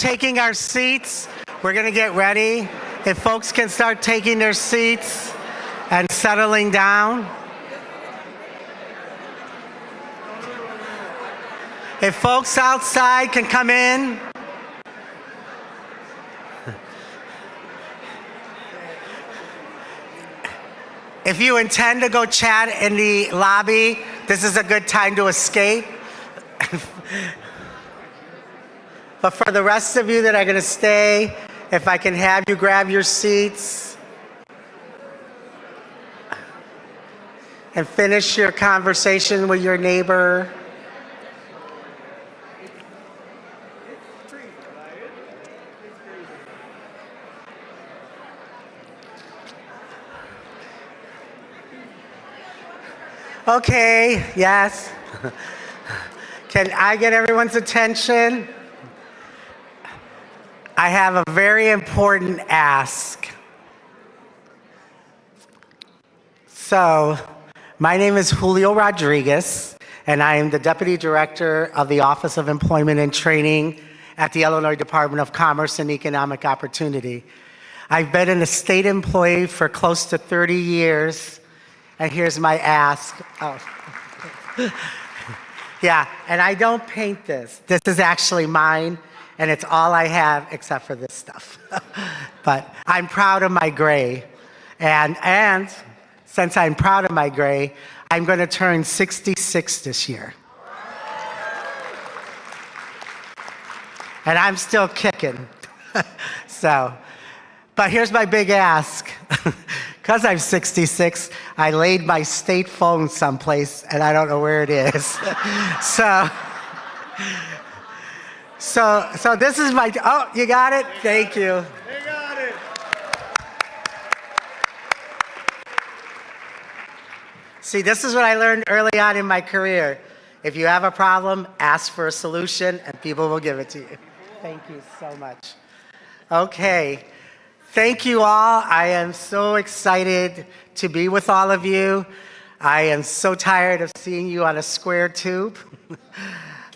taking our seats, we're going to get ready. If folks can start taking their seats and settling down. If folks outside can come in. If you intend to go chat in the lobby, this is a good time to escape. But for the rest of you that are going to stay, if I can have you grab your seats and finish your conversation with your neighbor. Okay, yes. Can I get everyone's attention? I have a very important ask. So, my name is Julio Rodriguez, and I am the Deputy Director of the Office of Employment and Training at the Illinois Department of Commerce and Economic Opportunity. I've been an state employee for close to 30 years, and here's my ask. Oh. Yeah, and I don't paint this. This is actually mine, and it's all I have except for this stuff. But I'm proud of my gray. And since I'm proud of my gray, I'm going to turn 66 this year. And I'm still kicking. But here's my big ask. Because I'm 66, I laid my state phone someplace, and I don't know where it is. So this is my, oh, you got it? Thank you. They got it. See, this is what I learned early on in my career. If you have a problem, ask for a solution, and people will give it to you. Thank you so much. Okay. Thank you all. I am so excited to be with all of you. I am so tired of seeing you on a square tube.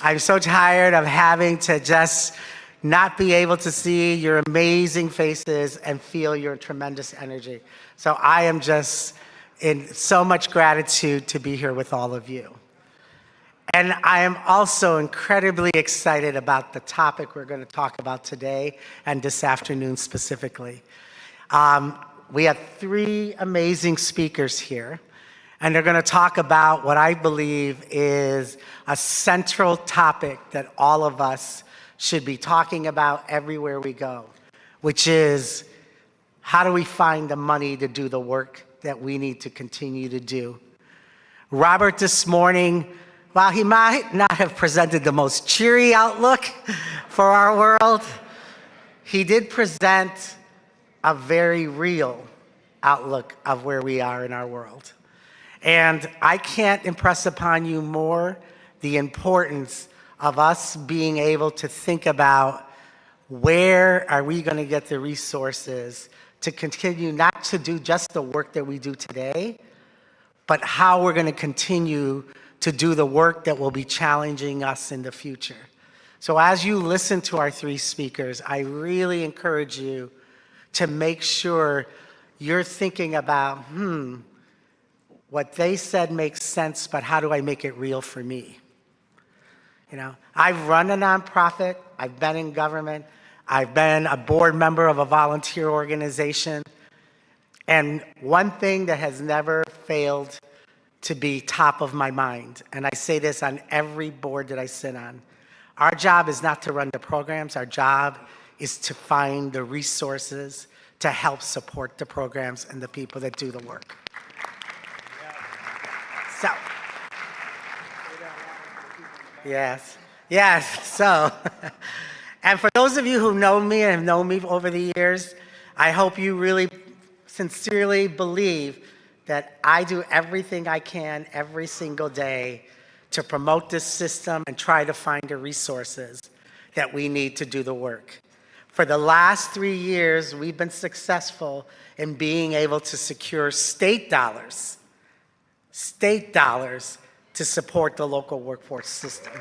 I'm so tired of having to just not be able to see your amazing faces and feel your tremendous energy. So I am just in so much gratitude to be here with all of you. And I am also incredibly excited about the topic we're going to talk about today and this afternoon specifically. We have three amazing speakers here, and they're going to talk about what I believe is a central topic that all of us should be talking about everywhere we go, which is how do we find the money to do the work that we need to continue to do. Robert this morning, while he might not have presented the most cheery outlook for our world, he did present a very real outlook of where we are in our world. And I can't impress upon you more the importance of us being able to think about where are we going to get the resources to continue not to do just the work that we do today, but how we're going to continue to do the work that will be challenging us in the future. So as you listen to our three speakers, I really encourage you to make sure you're thinking about, what they said makes sense, but how do I make it real for me? You know, I've run a nonprofit, I've been in government, I've been a board member of a volunteer organization, and one thing that has never failed to be top of my mind, and I say this on every board that I sit on, our job is not to run the programs, our job is to find the resources to help support the programs and the people that do the work. So, yes, so, and for those of you who know me and have known me over the years, I hope you really sincerely believe that I do everything I can every single day to promote this system and try to find the resources that we need to do the work. For the last 3 years, we've been successful in being able to secure state dollars to support the local workforce system.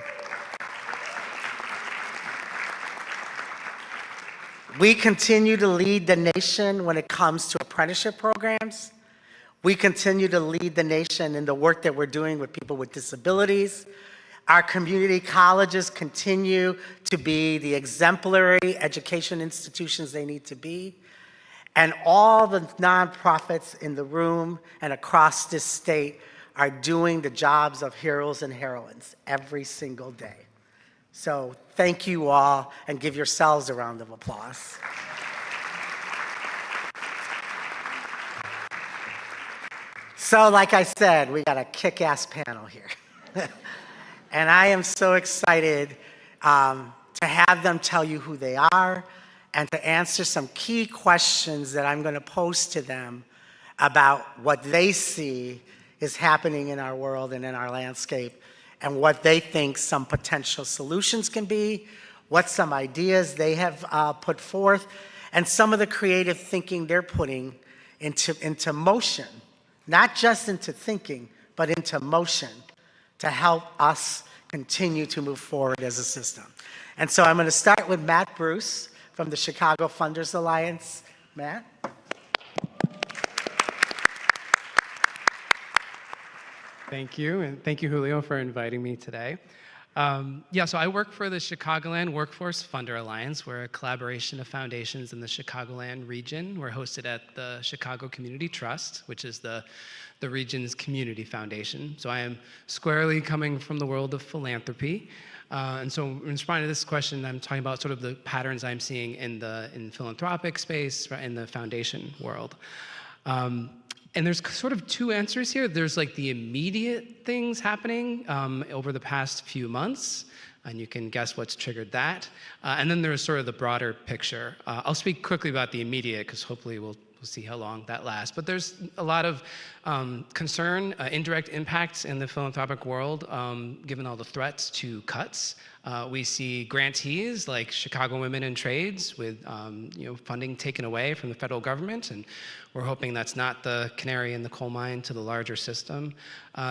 We continue to lead the nation when it comes to apprenticeship programs. We continue to lead the nation in the work that we're doing with people with disabilities. Our community colleges continue to be the exemplary education institutions they need to be. And all the nonprofits in the room and across this state are doing the jobs of heroes and heroines every single day. So thank you all, and give yourselves a round of applause. So like I said, we got a kick-ass panel here. And I am so excited to have them tell you who they are and to answer some key questions that I'm going to pose to them about what they see is happening in our world and in our landscape, and what they think some potential solutions can be, what some ideas they have put forth, and some of the creative thinking they're putting into motion, not just into thinking, but into motion to help us continue to move forward as a system. And so I'm going to start with Matt Bruce from the Chicago Funders Alliance. Matt? Thank you, and thank you, Julio, for inviting me today. So I work for the Chicagoland Workforce Funder Alliance. We're a collaboration of foundations in the Chicagoland region. We're hosted at the Chicago Community Trust, which is the region's community foundation. So I am squarely coming from the world of philanthropy. And so in responding to this question, I'm talking about sort of the patterns I'm seeing in philanthropic space, in the foundation world. And there's sort of two answers here. There's like the immediate things happening over the past few months, and you can guess what's triggered that. And then there's sort of the broader picture. I'll speak quickly about the immediate, because hopefully we'll see how long that lasts. But there's a lot of concern, indirect impacts in the philanthropic world, given all the threats to cuts. We see grantees like Chicago Women in Trades with funding taken away from the federal government, and we're hoping that's not the canary in the coal mine to the larger system.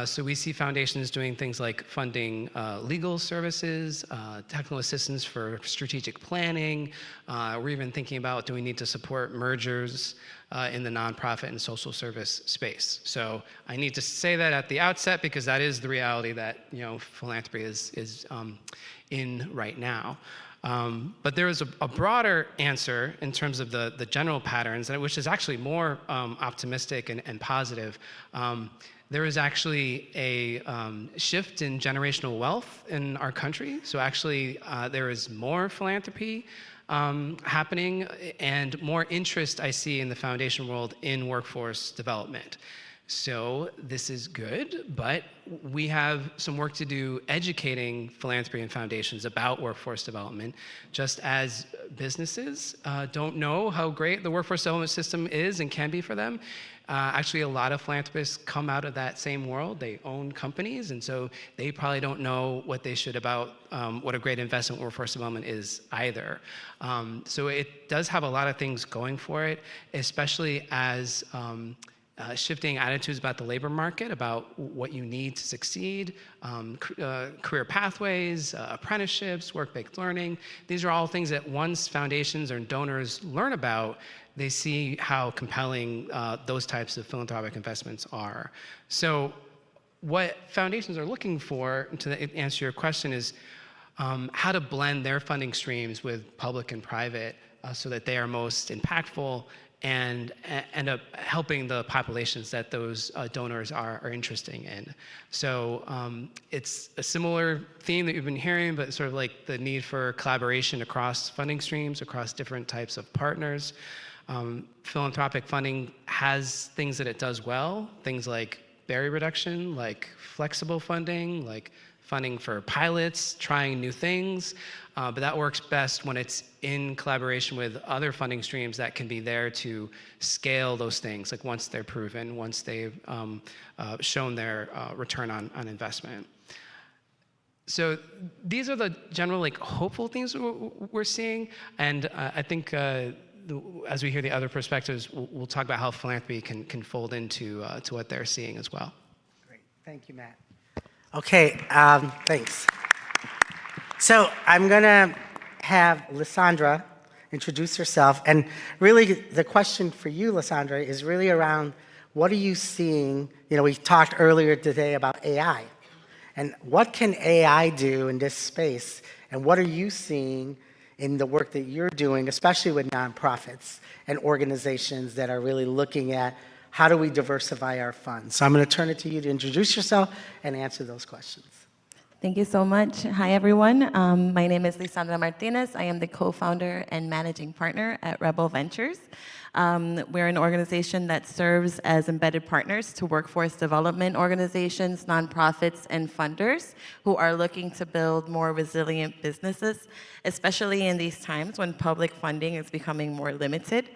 So we see foundations doing things like funding legal services, technical assistance for strategic planning. We're even thinking about, do we need to support mergers in the nonprofit and social service space? So I need to say that at the outset, because that is the reality that philanthropy is in right now. But there is a broader answer in terms of the general patterns, which is actually more optimistic and positive. There is actually a shift in generational wealth in our country. So actually, there is more philanthropy happening and more interest I see in the foundation world in workforce development. So this is good, but we have some work to do educating philanthropy and foundations about workforce development, just as businesses don't know how great the workforce development system is and can be for them. Actually, a lot of philanthropists come out of that same world. They own companies, and so they probably don't know what they should about what a great investment workforce development is either. So it does have a lot of things going for it, especially as shifting attitudes about the labor market, about what you need to succeed, career pathways, apprenticeships, work-based learning. These are all things that once foundations or donors learn about, they see how compelling those types of philanthropic investments are. So what foundations are looking for, to answer your question, is how to blend their funding streams with public and private so that they are most impactful and end up helping the populations that those donors are interested in. So it's a similar theme that you've been hearing, but sort of like the need for collaboration across funding streams, across different types of partners. Philanthropic funding has things that it does well, things like barrier reduction, like flexible funding, like funding for pilots, trying new things, but that works best when it's in collaboration with other funding streams that can be there to scale those things, like once they're proven, once they've shown their return on investment. So these are the general hopeful things we're seeing, and I think as we hear the other perspectives, we'll talk about how philanthropy can fold into to what they're seeing as well. Great, thank you, Matt. Okay, thanks. So I'm gonna have Lysandra introduce yourself. And really, the question for you, Lysandra, is really around what are you seeing? You know, we talked earlier today about AI. And what can AI do in this space? And what are you seeing in the work that you're doing, especially with nonprofits and organizations that are really looking at how do we diversify our funds? So I'm going to turn it to you to introduce yourself and answer those questions. Thank you so much. Hi, everyone. My name is Lisandra Martinez. I am the co-founder and managing partner at Rebel Ventures. We're an organization that serves as embedded partners to workforce development organizations, nonprofits, and funders who are looking to build more resilient businesses, especially in these times when public funding is becoming more limited.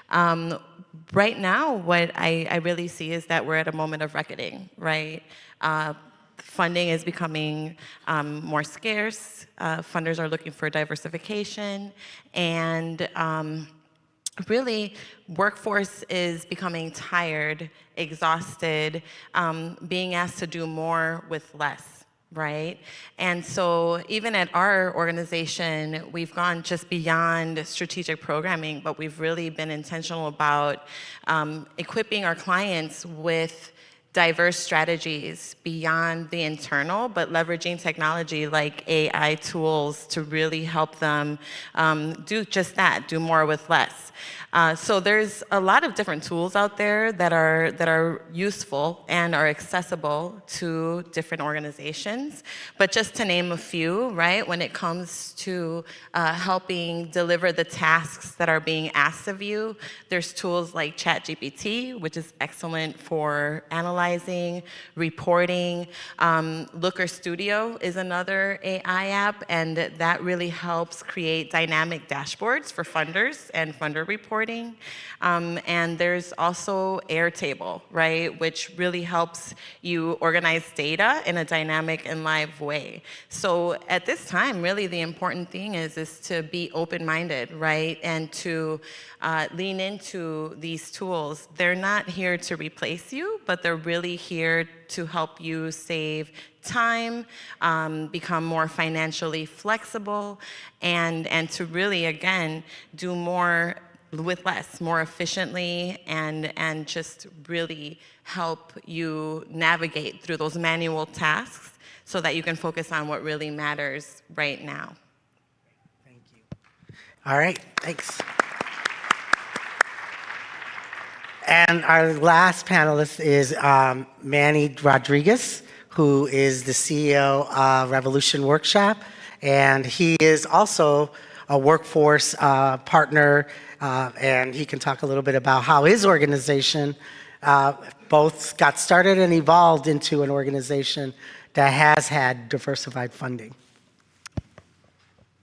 Right now, what I really see is that we're at a moment of reckoning, right? Funding is becoming more scarce. Funders are looking for diversification. And really, workforce is becoming tired, exhausted, being asked to do more with less, right? And so even at our organization, we've gone just beyond strategic programming, but we've really been intentional about equipping our clients with diverse strategies beyond the internal, but leveraging technology like AI tools to really help them do just that, do more with less. So there's a lot of different tools out there that are useful and are accessible to different organizations. But just to name a few, right, when it comes to helping deliver the tasks that are being asked of you, there's tools like ChatGPT, which is excellent for analyzing, reporting. Looker Studio is another AI app, and that really helps create dynamic dashboards for funders and funder reporting. And there's also Airtable, right, which really helps you organize data in a dynamic and live way. So at this time, really the important thing is to be open-minded, right, and to lean into these tools. They're not here to replace you, but they're really here to help you save time, become more financially flexible, and to really, again, do more with less, more efficiently, and just really help you navigate through those manual tasks so that you can focus on what really matters right now. Thank you. All right, thanks. And our last panelist is Manny Rodriguez, who is the CEO of Revolution Workshop, and he is also a workforce partner, and he can talk a little bit about how his organization both got started and evolved into an organization that has had diversified funding.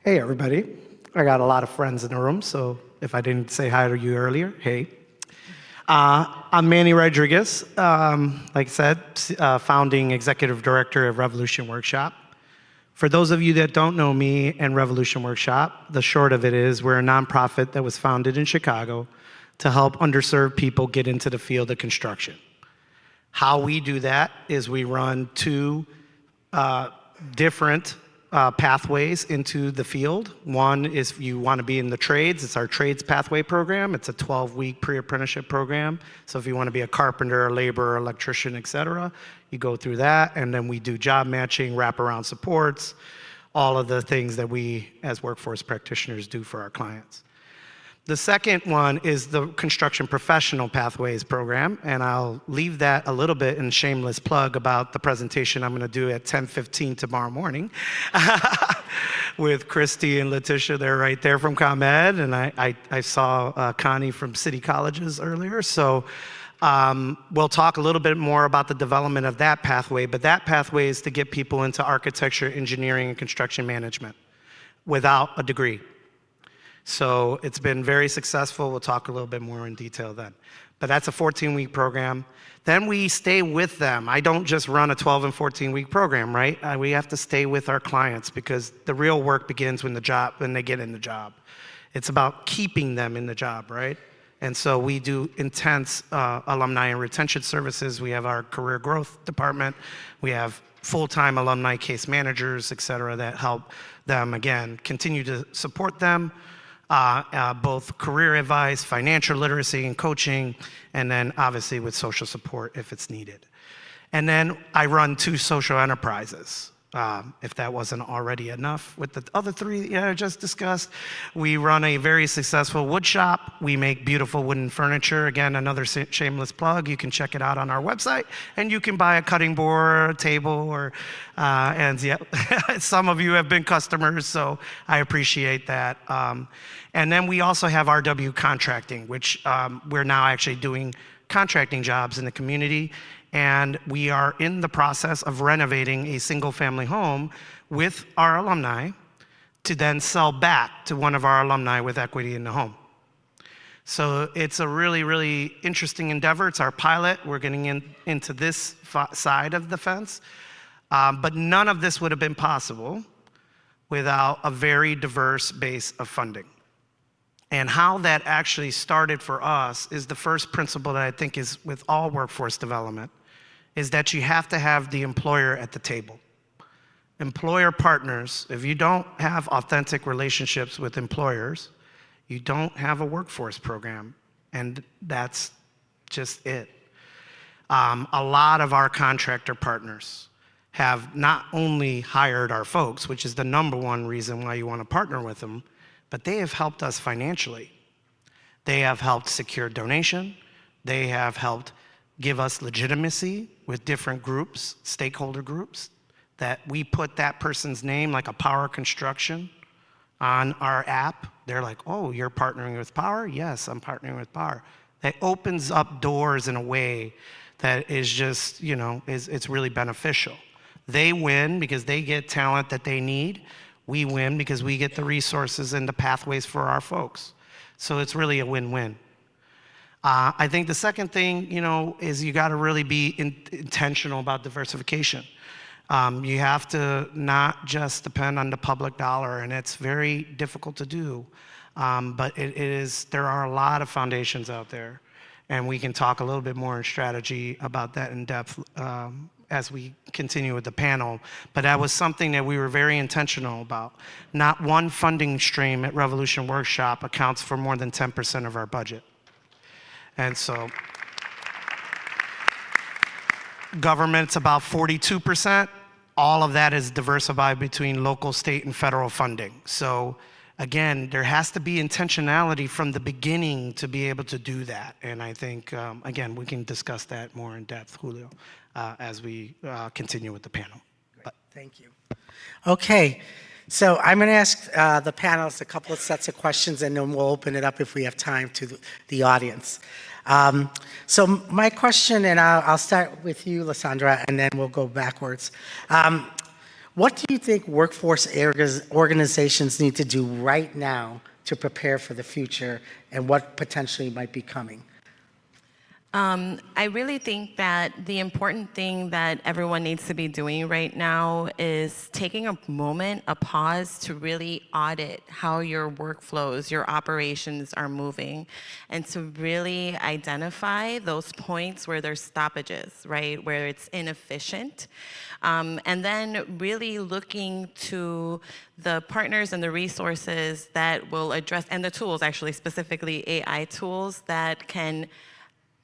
Hey, everybody. I got a lot of friends in the room, so if I didn't say hi to you earlier, hey. I'm Manny Rodriguez, like I said, founding executive director of Revolution Workshop. For those of you that don't know me and Revolution Workshop, the short of it is we're a nonprofit that was founded in Chicago to help underserved people get into the field of construction. How we do that is we run two different pathways into the field. One is if you want to be in the trades, it's our trades pathway program. It's a 12-week pre-apprenticeship program. So if you want to be a carpenter, a laborer, electrician, et cetera, you go through that. And then we do job matching, wraparound supports, all of the things that we as workforce practitioners do for our clients. The second one is the Construction Professional Pathways program, and I'll leave that a little bit in shameless plug about the presentation I'm going to do at 10:15 tomorrow morning with Christy and Letitia. They're right there from ComEd, and I saw Connie from City Colleges earlier. So we'll talk a little bit more about the development of that pathway, but that pathway is to get people into architecture, engineering, and construction management without a degree. So it's been very successful. We'll talk a little bit more in detail then. But that's a 14-week program. Then we stay with them. I don't just run a 12 and 14-week program, right? We have to stay with our clients because the real work begins when they get in the job. It's about keeping them in the job, right? And so we do intense alumni and retention services. We have our career growth department. We have full-time alumni case managers, et cetera, that help them, again, continue to support them, both career advice, financial literacy and coaching, and then obviously with social support if it's needed. And then I run 2 social enterprises. If that wasn't already enough with the other 3 I just discussed, we run a very successful wood shop. We make beautiful wooden furniture. Again, another shameless plug. You can check it out on our website, and you can buy a cutting board, a table, or and yeah, some of you have been customers, so I appreciate that. And then we also have RW Contracting, which we're now actually doing contracting jobs in the community. And we are in the process of renovating a single-family home with our alumni to then sell back to one of our alumni with equity in the home. So it's a really, really interesting endeavor. It's our pilot. We're getting into this side of the fence. But none of this would have been possible without a very diverse base of funding. And how that actually started for us is the first principle that I think is with all workforce development, is that you have to have the employer at the table. Employer partners, if you don't have authentic relationships with employers, you don't have a workforce program, and that's just it. A lot of our contractor partners have not only hired our folks, which is the #1 reason why you want to partner with them, but they have helped us financially. They have helped secure donation. They have helped give us legitimacy with different groups, stakeholder groups, that we put that person's name, like a Power Construction, on our app. They're like, oh, you're partnering with Power? Yes, I'm partnering with Power. That opens up doors in a way that is just, it's really beneficial. They win because they get talent that they need. We win because we get the resources and the pathways for our folks. So it's really a win-win. I think the second thing, is you got to really be intentional about diversification. You have to not just depend on the public dollar, and it's very difficult to do. But there are a lot of foundations out there, and we can talk a little bit more in strategy about that in depth as we continue with the panel. But that was something that we were very intentional about. Not one funding stream at Revolution Workshop accounts for more than 10% of our budget. And so government's about 42%. All of that is diversified between local, state, and federal funding. So again, there has to be intentionality from the beginning to be able to do that. And I think, again, we can discuss that more in depth, Julio, as we continue with the panel. Great. Thank you. Okay. So I'm going to ask the panelists a couple of sets of questions, and then we'll open it up if we have time to the audience. So my question, and I'll start with you, Lysandra, and then we'll go backwards. What do you think workforce organizations need to do right now to prepare for the future, and what potentially might be coming? I really think that the important thing that everyone needs to be doing right now is taking a moment, a pause, to really audit how your workflows, your operations are moving, and to really identify those points where there's stoppages, right, where it's inefficient. And then really looking to the partners and the resources that will address, and the tools, actually, specifically AI tools that can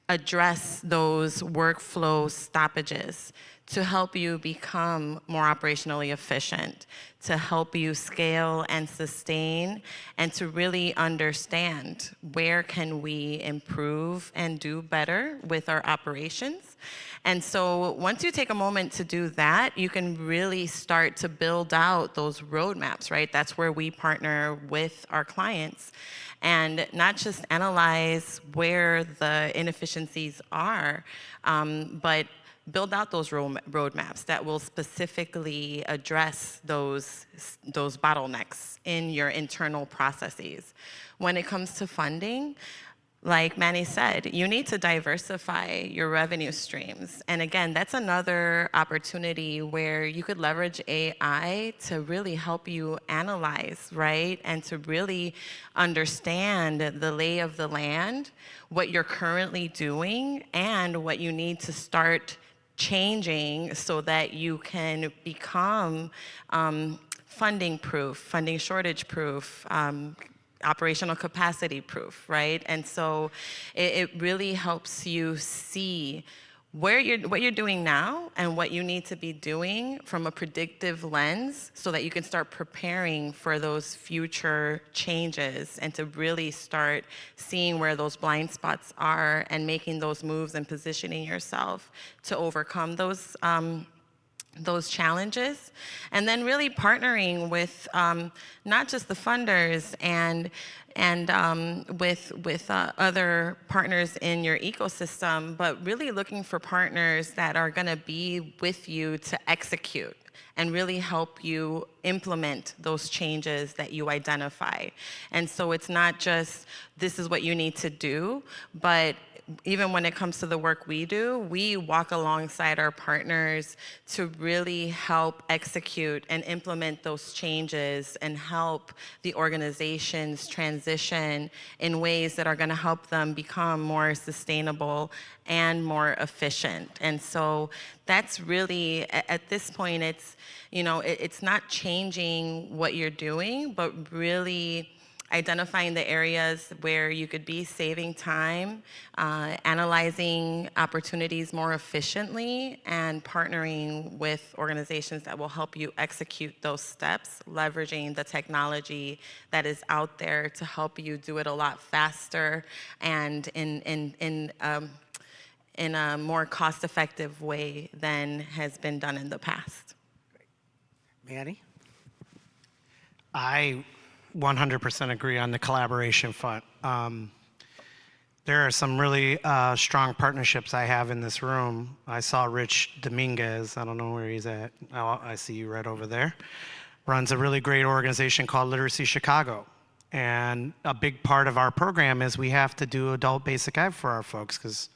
address those workflow stoppages to help you become more operationally efficient, to help you scale and sustain, and to really understand where can we improve and do better with our operations. And so once you take a moment to do that, you can really start to build out those roadmaps, right? That's where we partner with our clients, and not just analyze where the inefficiencies are, but build out those roadmaps that will specifically address those bottlenecks in your internal processes. When it comes to funding, like Manny said, you need to diversify your revenue streams. And again, that's another opportunity where you could leverage AI to really help you analyze, right? And to really understand the lay of the land, what you're currently doing, and what you need to start changing so that you can become funding proof, funding shortage proof, operational capacity proof, right? And so it really helps you see what you're doing now and what you need to be doing from a predictive lens so that you can start preparing for those future changes and to really start seeing where those blind spots are and making those moves and positioning yourself to overcome those challenges, and then really partnering with not just the funders and with other partners in your ecosystem, but really looking for partners that are going to be with you to execute and really help you implement those changes that you identify. And so it's not just this is what you need to do, but even when it comes to the work we do, we walk alongside our partners to really help execute and implement those changes and help the organizations transition in ways that are going to help them become more sustainable and more efficient. And so that's really, at this point, it's not changing what you're doing, but really identifying the areas where you could be saving time, analyzing opportunities more efficiently, and partnering with organizations that will help you execute those steps, leveraging the technology that is out there to help you do it a lot faster and in a more cost-effective way than has been done in the past. Manny? I 100% agree on the collaboration front. There are some really strong partnerships I have in this room. I saw Rich Dominguez, I don't know where he's at. Oh, I see you right over there. Runs a really great organization called Literacy Chicago. And a big part of our program is we have to do adult basic ed for our folks because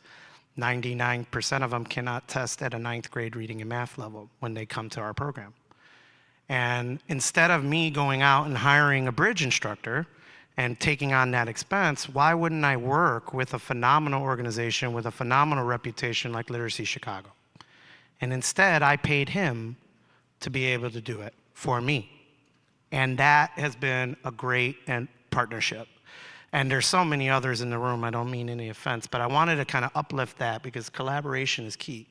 99% of them cannot test at a 9th grade reading and math level when they come to our program. And instead of me going out and hiring a bridge instructor and taking on that expense, why wouldn't I work with a phenomenal organization with a phenomenal reputation like Literacy Chicago? And instead, I paid him to be able to do it for me. And that has been a great partnership. And there's so many others in the room, I don't mean any offense, but I wanted to kind of uplift that because collaboration is key.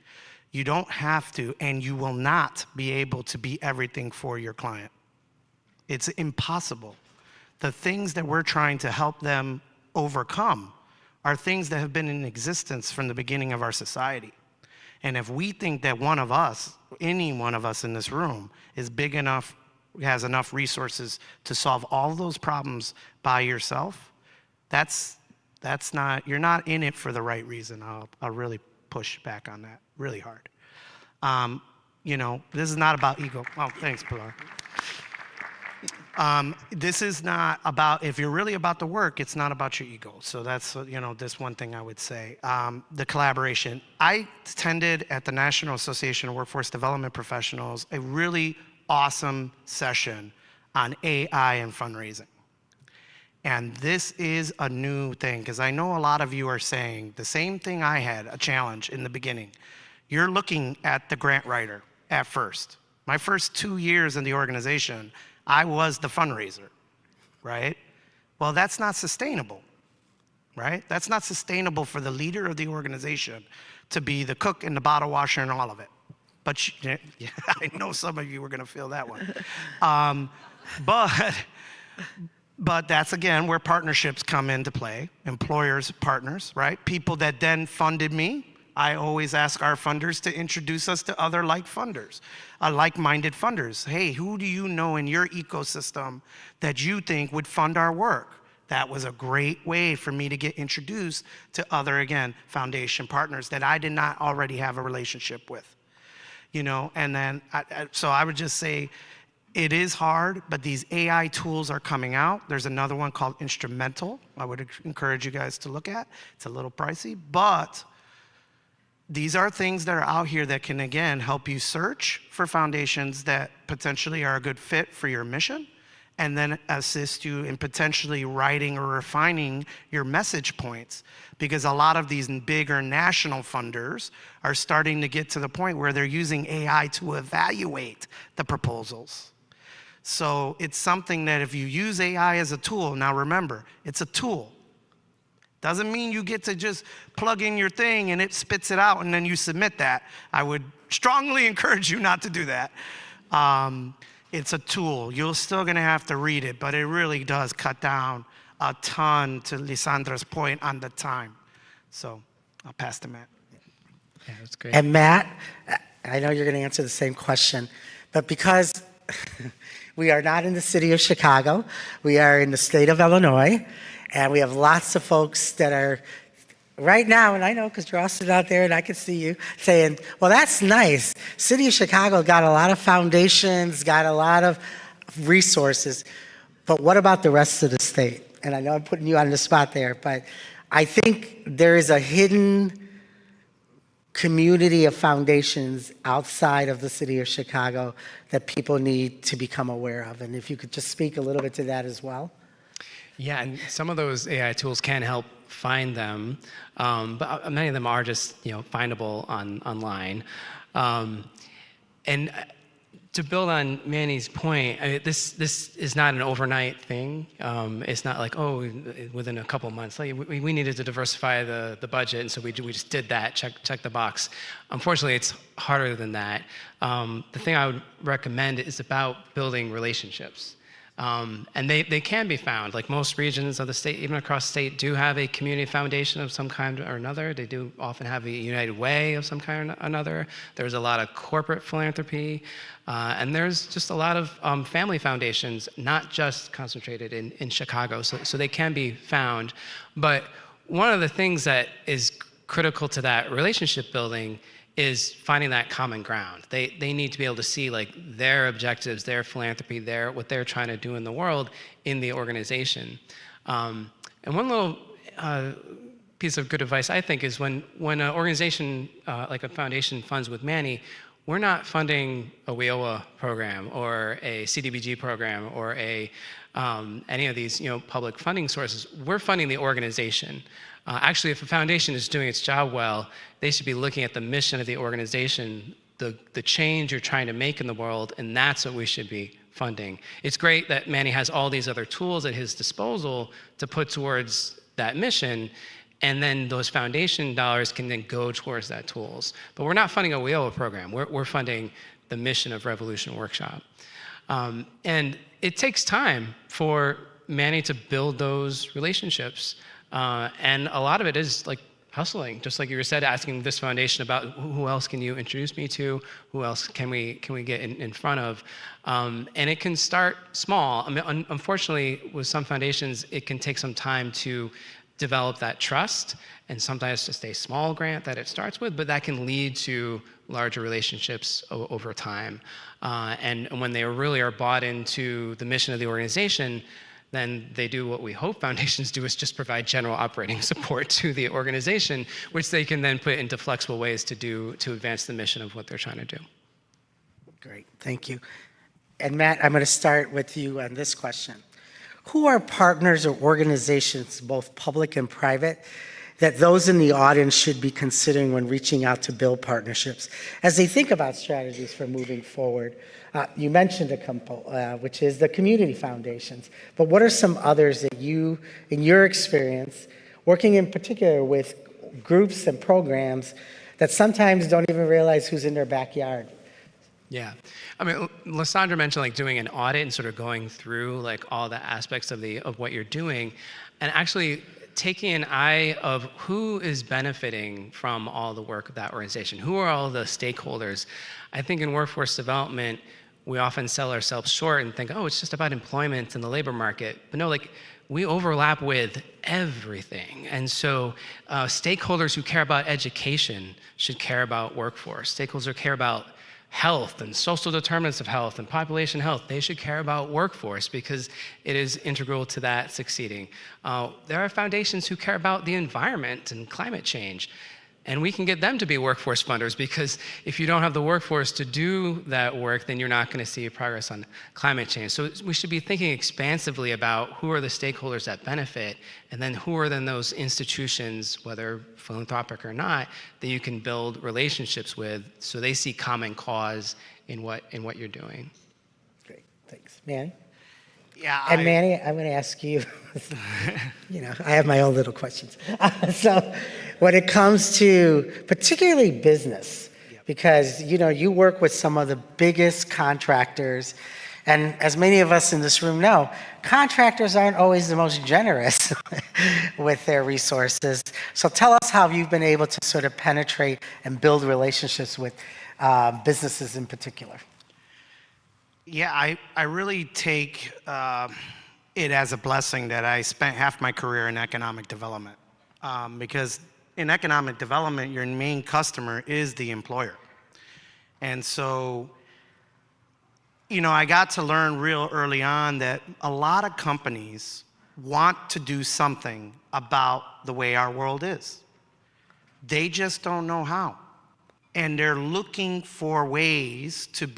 You don't have to, and you will not be able to be everything for your client. It's impossible. The things that we're trying to help them overcome are things that have been in existence from the beginning of our society. And if we think that one of us, any one of us in this room, is big enough, has enough resources to solve all those problems by yourself, that's not, you're not in it for the right reason. I'll really push back on that really hard. This is not about ego. Oh, thanks, Pilar. This is not about, if you're really about the work, it's not about your ego. So that's, this one thing I would say. The collaboration. I attended at the National Association of Workforce Development Professionals a really awesome session on AI and fundraising. And this is a new thing, because I know a lot of you are saying the same thing I had, a challenge in the beginning. You're looking at the grant writer at first. My first 2 years in the organization, I was the fundraiser, right? Well, that's not sustainable, right? That's not sustainable for the leader of the organization to be the cook and the bottle washer and all of it. But yeah, I know some of you were gonna feel that one. But that's, again, where partnerships come into play. Employers, partners, right? People that then funded me. I always ask our funders to introduce us to other like-minded funders. Hey, who do you know in your ecosystem that you think would fund our work? That was a great way for me to get introduced to other, again, foundation partners that I did not already have a relationship with. And then, so I would just say, it is hard, but these AI tools are coming out. There's another one called Instrumental. I would encourage you guys to look at. It's a little pricey, but these are things that are out here that can, again, help you search for foundations that potentially are a good fit for your mission, and then assist you in potentially writing or refining your message points. Because a lot of these bigger national funders are starting to get to the point where they're using AI to evaluate the proposals. So it's something that if you use AI as a tool, now remember, it's a tool. Doesn't mean you get to just plug in your thing and it spits it out and then you submit that. I would strongly encourage you not to do that. It's a tool. You're still gonna have to read it, but it really does cut down a ton, to Lisandra's point, on the time. So I'll pass to Matt. Yeah, that's great. And Matt, I know you're going to answer the same question, but because we are not in the city of Chicago, we are in the state of Illinois, and we have lots of folks that are right now, and I know because you're all sitting out there and I can see you saying, well, that's nice. City of Chicago got a lot of foundations, got a lot of resources, but what about the rest of the state? And I know I'm putting you on the spot there, but I think there is a hidden community of foundations outside of the city of Chicago that people need to become aware of. And if you could just speak a little bit to that as well. Yeah, and some of those AI tools can help find them, but many of them are just findable online. And to build on Manny's point, this is not an overnight thing. It's not like, oh, within a couple of months. Like, we needed to diversify the budget, and so we just did that, check the box. Unfortunately, it's harder than that. The thing I would recommend is about building relationships. And they can be found. Like most regions of the state, even across the state, do have a community foundation of some kind or another. They do often have a United Way of some kind or another. There's a lot of corporate philanthropy. And there's just a lot of family foundations, not just concentrated in Chicago. So they can be found. But one of the things that is critical to that relationship building is finding that common ground. They need to be able to see like their objectives, their philanthropy, what they're trying to do in the world in the organization. And one little piece of good advice I think is when an organization like a foundation funds with Manny, we're not funding a WIOA program or a CDBG program or any of these public funding sources. We're funding the organization. Actually, if a foundation is doing its job well, they should be looking at the mission of the organization, the change you're trying to make in the world, and that's what we should be funding. It's great that Manny has all these other tools at his disposal to put towards that mission, and then those foundation dollars can then go towards that tools. But we're not funding a WIOA program. We're funding the mission of Revolution Workshop. And it takes time for Manny to build those relationships. And a lot of it is like hustling, just like you said, asking this foundation about who else can you introduce me to, who else can we get in front of, and it can start small. I mean, unfortunately, with some foundations, it can take some time to develop that trust, and sometimes just a small grant that it starts with, but that can lead to larger relationships over time. And when they really are bought into the mission of the organization, then they do what we hope foundations do, is just provide general operating support to the organization, which they can then put into flexible ways to advance the mission of what they're trying to do. Great, thank you. And Matt, I'm going to start with you on this question. Who are partners or organizations, both public and private, that those in the audience should be considering when reaching out to build partnerships as they think about strategies for moving forward? You mentioned a couple, which is the community foundations, but what are some others that you, in your experience, working in particular with groups and programs that sometimes don't even realize who's in their backyard? Yeah, I mean, Lysandra mentioned like doing an audit and sort of going through like all the aspects of what you're doing, and actually taking an eye of who is benefiting from all the work of that organization. Who are all the stakeholders? I think in workforce development, we often sell ourselves short and think, oh, it's just about employment and the labor market. But no, like we overlap with everything. And so stakeholders who care about education should care about workforce. Stakeholders who care about health and social determinants of health and population health, they should care about workforce because it is integral to that succeeding. There are foundations who care about the environment and climate change. And we can get them to be workforce funders because if you don't have the workforce to do that work, then you're not going to see progress on climate change. So we should be thinking expansively about who are the stakeholders that benefit, and then who are then those institutions, whether philanthropic or not, that you can build relationships with so they see common cause in what you're doing. Great, Thanks. Manny? Yeah, And Manny, I'm going to ask you, I have my own little questions. So when it comes to particularly business, because, you work with some of the biggest contractors, and as many of us in this room know, contractors aren't always the most generous with their resources. So tell us how you've been able to sort of penetrate and build relationships with businesses in particular. Yeah, I really take it as a blessing that I spent half my career in economic development. Because in economic development, your main customer is the employer. And so, I got to learn real early on that a lot of companies want to do something about the way our world is. They just don't know how. And they're looking for ways to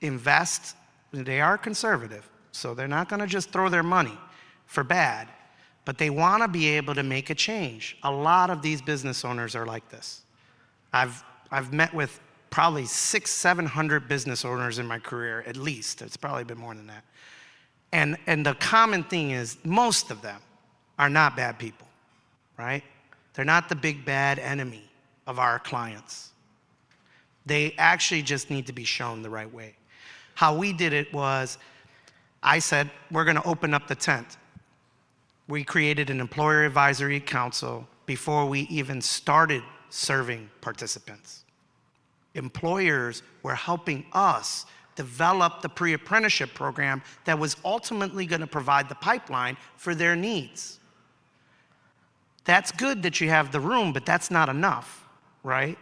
invest. They are conservative, so they're not going to just throw their money for bad, but they want to be able to make a change. A lot of these business owners are like this. I've met with probably 600-700 business owners in my career, at least. It's probably been more than that. And the common thing is most of them are not bad people, right? They're not the big bad enemy of our clients. They actually just need to be shown the right way. How we did it was, I said, we're going to open up the tent. We created an employer advisory council before we even started serving participants. Employers were helping us develop the pre-apprenticeship program that was ultimately going to provide the pipeline for their needs. That's good that you have the room, but that's not enough, right?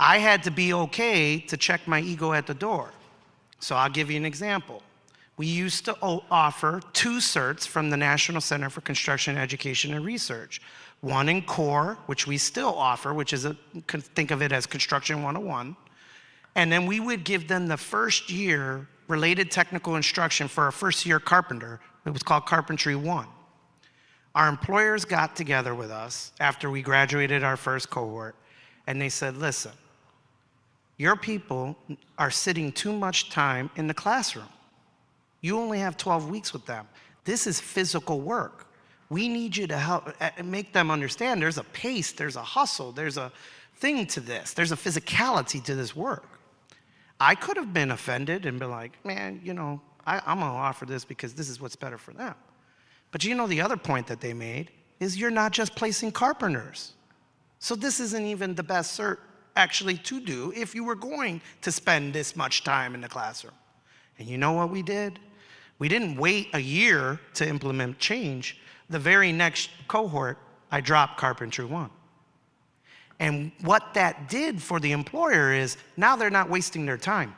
I had to be okay to check my ego at the door. So I'll give you an example. We used to offer 2 certs from the National Center for Construction Education and Research. One in core, which we still offer, which is think of it as Construction 101. And then we would give them the first year related technical instruction for a first year carpenter. It was called Carpentry 1. Our employers got together with us after we graduated our first cohort, and they said, listen, your people are sitting too much time in the classroom. You only have 12 weeks with them. This is physical work. We need you to help make them understand there's a pace, there's a hustle, there's a thing to this, there's a physicality to this work. I could have been offended and been like, man, I'm gonna offer this because this is what's better for them. But the other point that they made is you're not just placing carpenters. So this isn't even the best cert actually to do if you were going to spend this much time in the classroom. And you know what we did? We didn't wait a year to implement change. The very next cohort, I dropped Carpentry 1. And what that did for the employer is now they're not wasting their time.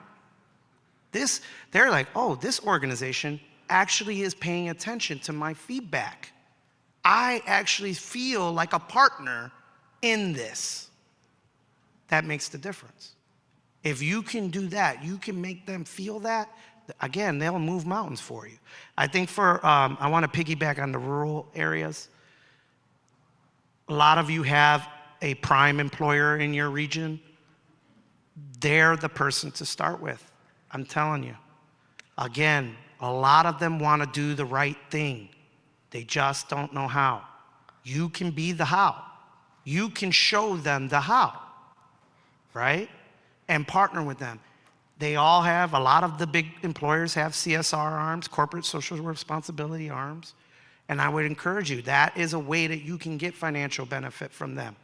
They're like, oh, this organization actually is paying attention to my feedback. I actually feel like a partner in this. That makes the difference. If you can do that, you can make them feel that, again, they'll move mountains for you. I think I want to piggyback on the rural areas. A lot of you have a prime employer in your region. They're the person to start with. I'm telling you. Again, a lot of them want to do the right thing. They just don't know how. You can be the how. You can show them the how, right? And partner with them. They all have, a lot of the big employers have CSR arms, corporate social responsibility arms. And I would encourage you, that is a way that you can get financial benefit from them.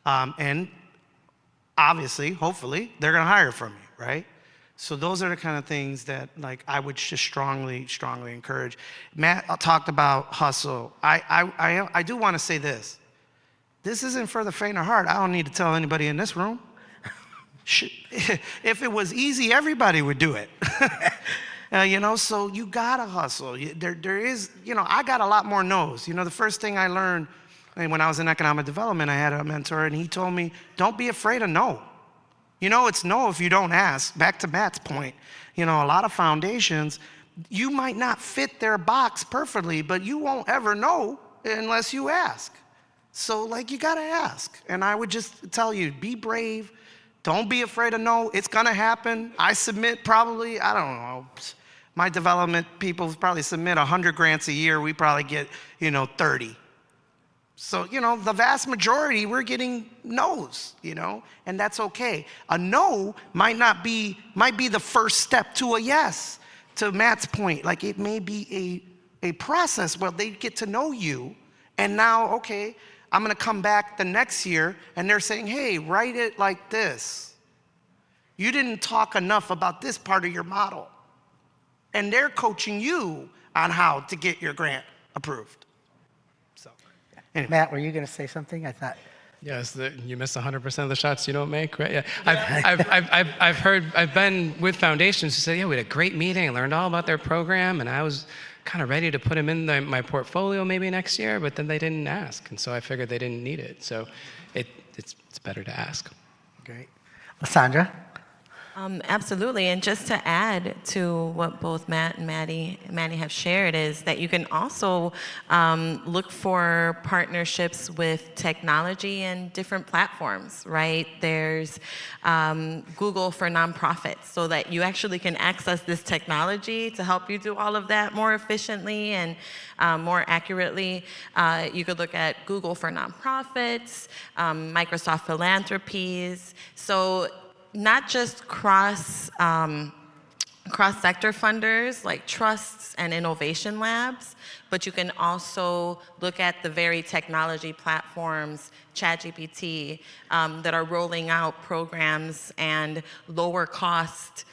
And obviously, hopefully, they're going to hire from you, right? So those are the kind of things that I would just strongly, strongly encourage. Matt talked about hustle. I do want to say this. This isn't for the faint of heart. I don't need to tell anybody in this room. If it was easy, everybody would do it. So you gotta hustle. There is, I got a lot more no's. The first thing I learned when I was in economic development, I had a mentor and he told me, don't be afraid of no. It's no if you don't ask. Back to Matt's point, a lot of foundations, you might not fit their box perfectly, but you won't ever know unless you ask. So you gotta ask. And I would just tell you, be brave. Don't be afraid of no. It's gonna happen. I submit probably, I don't know, My development people probably submit 100 grants a year. We probably get, 30. So, the vast majority, we're getting no's, and that's okay. A no might be the first step to a yes. To Matt's point, like it may be a process where they get to know you, and now, okay, I'm gonna come back the next year, and they're saying, hey, write it like this. You didn't talk enough about this part of your model. And they're coaching you on how to get your grant approved. So, anyway. Matt, were you going to say something? I thought. Yes, you miss 100% of the shots you don't make, right? Yeah. I've been with foundations who say, yeah, we had a great meeting, I learned all about their program, and I was kind of ready to put them in my portfolio maybe next year, but then they didn't ask, and so I figured they didn't need it. So it's better to ask. Great. Lysandra? Absolutely, and just to add to what both Matt and Manny have shared is that you can also look for partnerships with technology and different platforms, right? There's Google for nonprofits, so that you actually can access this technology to help you do all of that more efficiently and more accurately. You could look at Google for nonprofits, Microsoft Philanthropies. So not just cross-sector funders like trusts and innovation labs, but you can also look at the very technology platforms, ChatGPT, that are rolling out programs and lower cost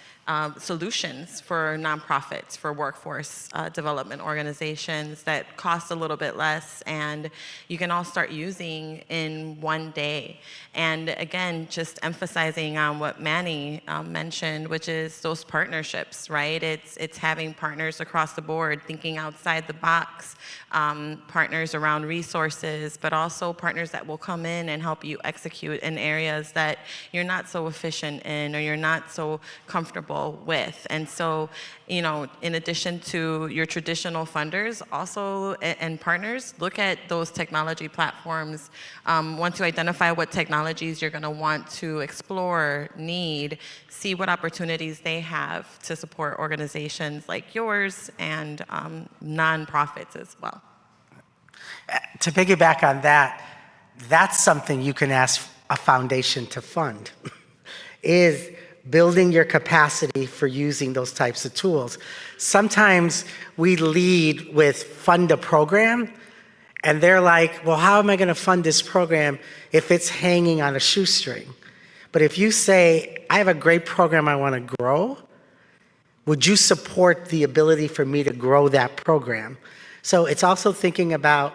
solutions for nonprofits, for workforce development organizations that cost a little bit less, and you can all start using in one day. And again, just emphasizing on what Manny mentioned, which is those partnerships, right? It's having partners across the board, thinking outside the box, partners around resources, but also partners that will come in and help you execute in areas that you're not so efficient in or you're not so comfortable with. And so, in addition to your traditional funders, also and partners, look at those technology platforms. Once you identify what technologies you're going to want to explore, need, see what opportunities they have to support organizations like yours and nonprofits as well. To piggyback on that, that's something you can ask a foundation to fund, is building your capacity for using those types of tools. Sometimes we lead with fund a program, and they're like, well, how am I going to fund this program if it's hanging on a shoestring? But if you say, I have a great program I want to grow, would you support the ability for me to grow that program? So it's also thinking about,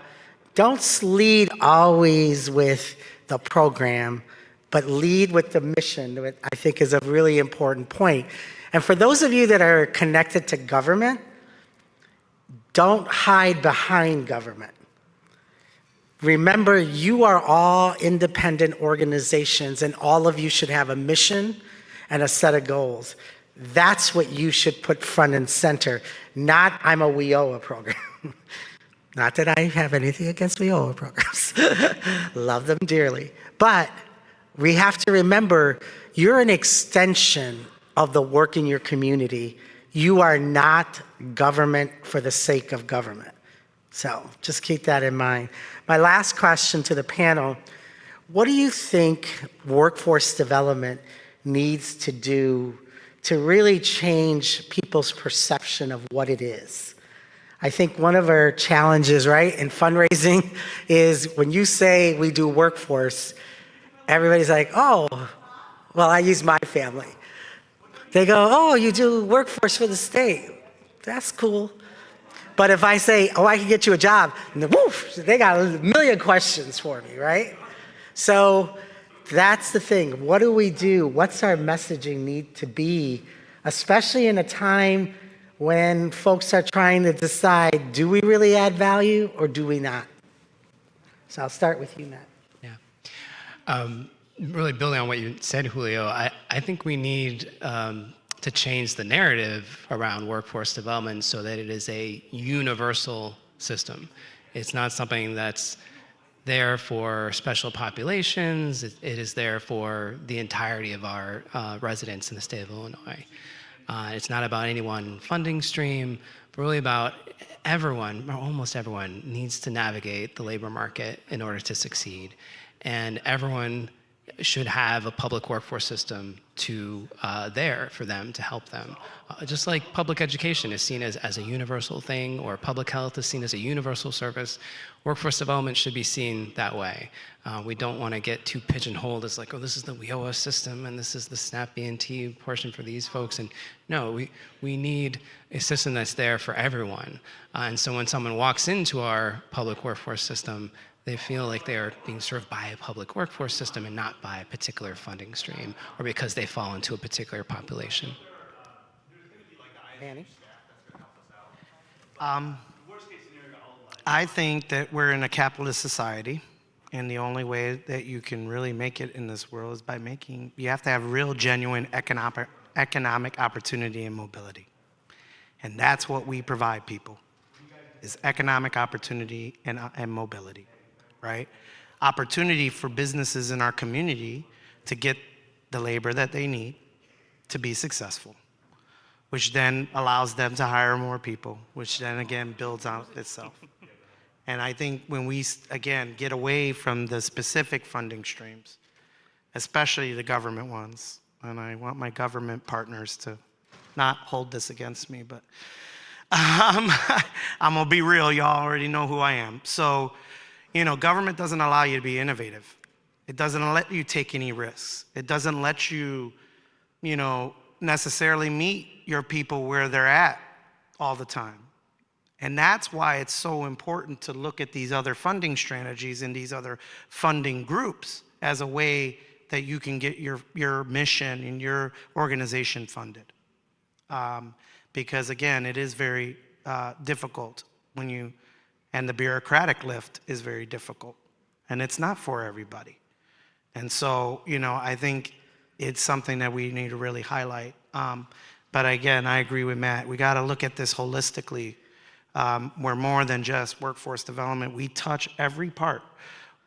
don't lead always with the program, but lead with the mission, which I think is a really important point. And for those of you that are connected to government, don't hide behind government. Remember, you are all independent organizations, and all of you should have a mission and a set of goals. That's what you should put front and center, not I'm a WIOA program. Not that I have anything against WIOA programs. Love them dearly. But we have to remember, you're an extension of the work in your community. You are not government for the sake of government. So just keep that in mind. My last question to the panel, what do you think workforce development needs to do to really change people's perception of what it is? I think one of our challenges, right, in fundraising is when you say we do workforce, everybody's like, oh, well, I use my family. They go, oh, you do workforce for the state. That's cool. But if I say, oh, I can get you a job, and then, woof, they got a million questions for me, right? So that's the thing. What do we do? What's our messaging need to be, especially in a time when folks are trying to decide, do we really add value or do we not? So I'll start with you, Matt. Yeah. Really building on what you said, Julio, I think we need to change the narrative around workforce development so that it is a universal system. It's not something that's there for special populations. It is there for the entirety of our residents in the state of Illinois. It's not about any one funding stream, but really about everyone, or almost everyone, needs to navigate the labor market in order to succeed. And everyone should have a public workforce system there for them to help them. Just like public education is seen as a universal thing, or public health is seen as a universal service, workforce development should be seen that way. We don't want to get too pigeonholed as like, oh, this is the WIOA system and this is the SNAP B&T portion for these folks. And no, we need a system that's there for everyone. And so when someone walks into our public workforce system, they feel like they are being served by a public workforce system and not by a particular funding stream, or because they fall into a particular population. Annie? I think that we're in a capitalist society, and the only way that you can really make it in this world is by you have to have real, genuine economic opportunity and mobility. And that's what we provide people, is economic opportunity and mobility, right? Opportunity for businesses in our community to get the labor that they need to be successful, which then allows them to hire more people, which then again builds on itself. And I think when we, again, get away from the specific funding streams, especially the government ones, and I want my government partners to not hold this against me, but I'm gonna be real, y'all already know who I am. So, government doesn't allow you to be innovative. It doesn't let you take any risks. It doesn't let you, necessarily meet your people where they're at all the time. And that's why it's so important to look at these other funding strategies and these other funding groups as a way that you can get your mission and your organization funded. Because again, it is very difficult and the bureaucratic lift is very difficult, and it's not for everybody. And so, I think it's something that we need to really highlight. But again, I agree with Matt. We got to look at this holistically. We're more than just workforce development. We touch every part.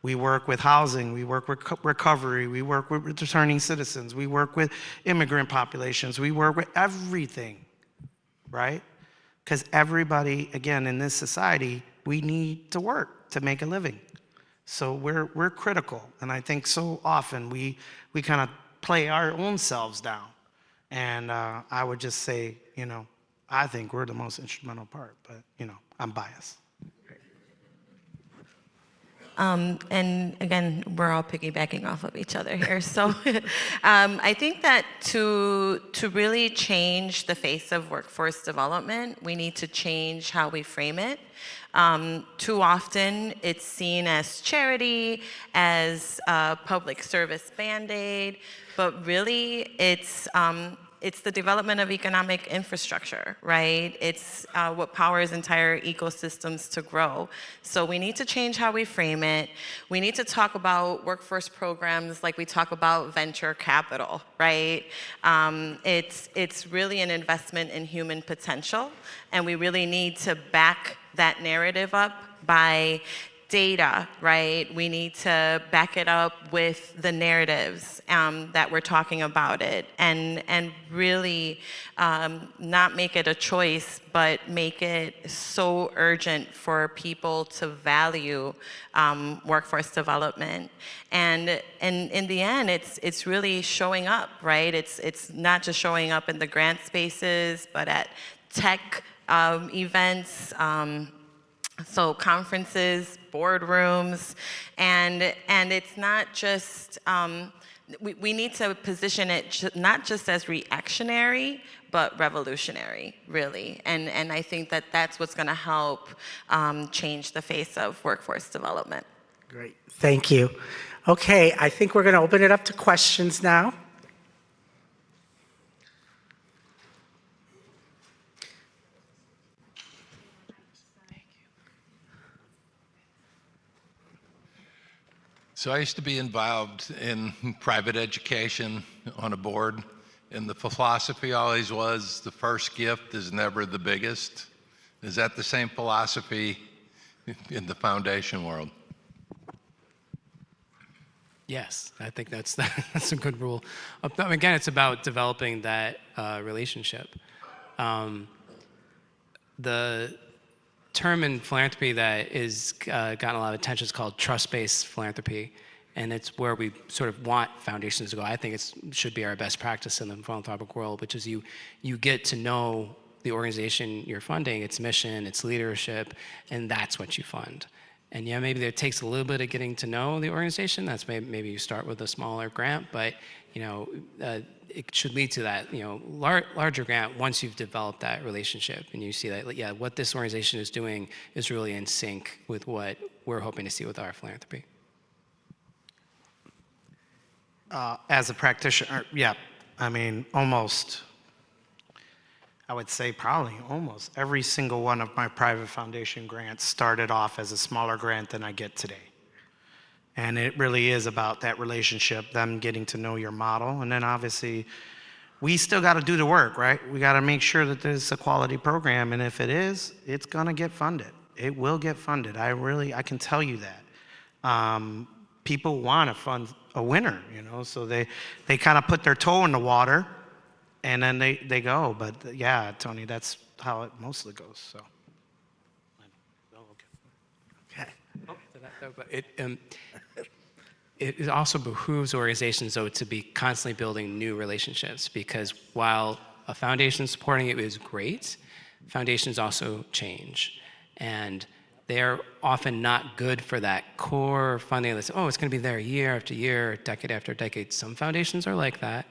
We work with housing, we work with recovery, we work with returning citizens, we work with immigrant populations, we work with everything, right? Because everybody, again, in this society, we need to work to make a living. So we're critical, and I think so often we kind of play our own selves down. And I would just say, I think we're the most instrumental part, but I'm biased. And again, we're all piggybacking off of each other here. So I think that to really change the face of workforce development, we need to change how we frame it. Too often, it's seen as charity, as a public service Band-Aid, but really it's the development of economic infrastructure, right? It's what powers entire ecosystems to grow. So we need to change how we frame it. We need to talk about workforce programs like we talk about venture capital, right? It's really an investment in human potential, and we really need to back that narrative up by data, right? We need to back it up with the narratives that we're talking about it, and really not make it a choice, but make it so urgent for people to value workforce development. And in the end, it's really showing up, right? It's not just showing up in the grant spaces, but at tech events, so conferences, boardrooms, and it's not just, we need to position it not just as reactionary, but revolutionary, really. And I think that that's what's gonna help change the face of workforce development. Great, thank you. Okay, I think we're gonna open it up to questions now. So I used to be involved in private education on a board, and the philosophy always was the first gift is never the biggest. Is that the same philosophy in the foundation world? Yes, I think that's that's a good rule. Again, it's about developing that relationship. The term in philanthropy that is gotten a lot of attention is called trust-based philanthropy, and it's where we sort of want foundations to go. I think it should be our best practice in the philanthropic world, which is you get to know the organization you're funding, its mission, its leadership, and that's what you fund. And yeah, maybe it takes a little bit of getting to know the organization. That's maybe you start with a smaller grant, but it should lead to that larger grant once you've developed that relationship and you see that yeah, what this organization is doing is really in sync with what we're hoping to see with our philanthropy. As a practitioner, yeah, I mean, I would say probably almost every single one of my private foundation grants started off as a smaller grant than I get today. And it really is about that relationship, them getting to know your model. And then obviously, we still got to do the work, right? We got to make sure that there's a quality program. And if it is, it's going to get funded. It will get funded. I can tell you that. People want to fund a winner, so they kind of put their toe in the water and then they go. But yeah, Tony, that's how it mostly goes, so. Okay. It also behooves organizations, though, to be constantly building new relationships, because while a foundation supporting it is great, foundations also change. And they're often not good for that core funding that's, it's going to be there year after year, decade after decade. Some foundations are like that.